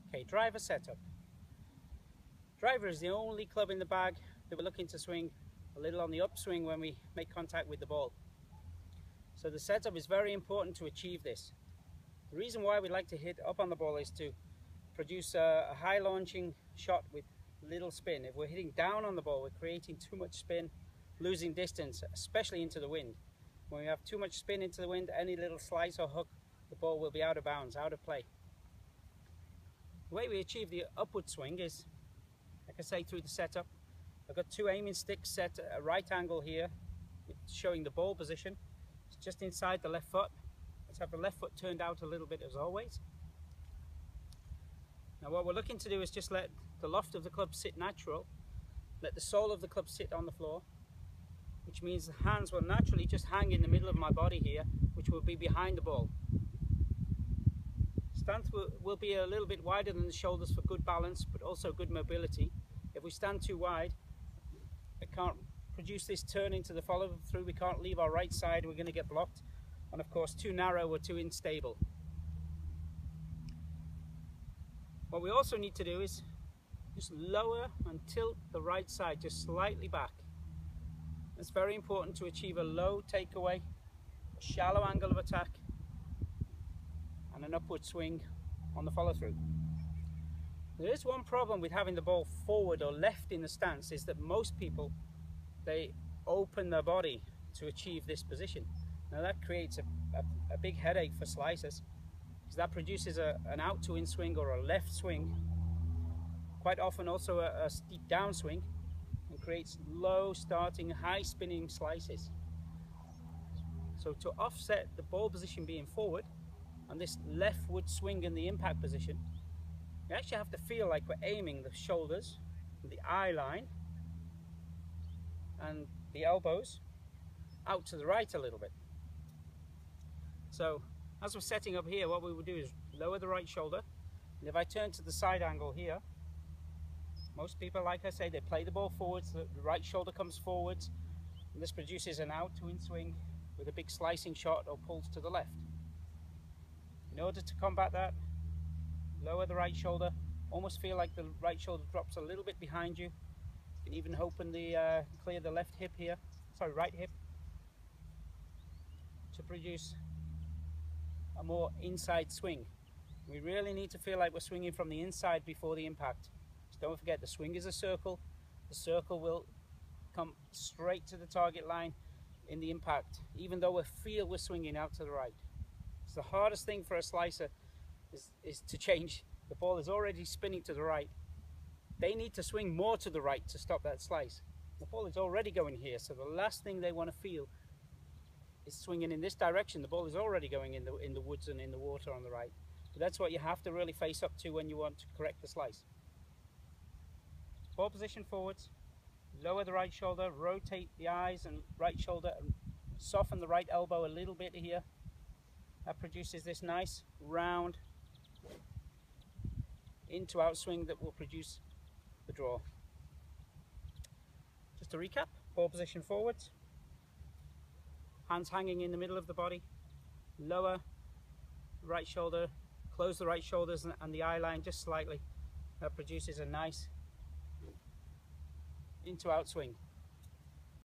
Okay, driver setup. Driver is the only club in the bag that we're looking to swing a little on the upswing when we make contact with the ball. So the setup is very important to achieve this. The reason why we like to hit up on the ball is to produce a high launching shot with little spin. If we're hitting down on the ball, we're creating too much spin, losing distance, especially into the wind. When we have too much spin into the wind, any little slice or hook, the ball will be out of bounds, out of play. The way we achieve the upward swing is, like I say, through the setup. I've got two aiming sticks set at a right angle here, showing the ball position. It's just inside the left foot. Let's have the left foot turned out a little bit as always. Now what we're looking to do is just let the loft of the club sit natural. Let the sole of the club sit on the floor, which means the hands will naturally just hang in the middle of my body here, which will be behind the ball. Stance will be a little bit wider than the shoulders for good balance, but also good mobility. If we stand too wide, it can't produce this turn into the follow through. We can't leave our right side, we're going to get blocked. And of course, too narrow or too unstable. What we also need to do is just lower and tilt the right side just slightly back. It's very important to achieve a low takeaway, a shallow angle of attack, and an upward swing on the follow through. There is one problem with having the ball forward or left in the stance, is that most people, they open their body to achieve this position. Now that creates a big headache for slicers, because that produces an out to in swing or a left swing, quite often also a steep downswing, and creates low starting, high spinning slices. So to offset the ball position being forward and this leftward swing in the impact position, we actually have to feel like we're aiming the shoulders, the eye line and the elbows out to the right a little bit. So as we're setting up here, what we will do is lower the right shoulder, and if I turn to the side angle here, most people, like I say, they play the ball forwards, the right shoulder comes forwards, and this produces an out to in swing with a big slicing shot or pulls to the left. In order to combat that, lower the right shoulder, almost feel like the right shoulder drops a little bit behind you. You can even open the clear the left hip here, sorry, right hip, to produce a more inside swing. We really need to feel like we're swinging from the inside before the impact. Just don't forget, the swing is a circle. The circle will come straight to the target line in the impact, even though we feel we're swinging out to the right. It's the hardest thing for a slicer is to change. The ball is already spinning to the right. They need to swing more to the right to stop that slice. The ball is already going here, so the last thing they want to feel is swinging in this direction. The ball is already going in the woods and in the water on the right. But that's what you have to really face up to when you want to correct the slice. Ball position forwards, lower the right shoulder, rotate the eyes and right shoulder, and soften the right elbow a little bit here. That produces this nice round into outswing that will produce the draw. Just to recap, ball position forwards, hands hanging in the middle of the body, lower the right shoulder, close the right shoulders and the eye line just slightly. That produces a nice into outswing.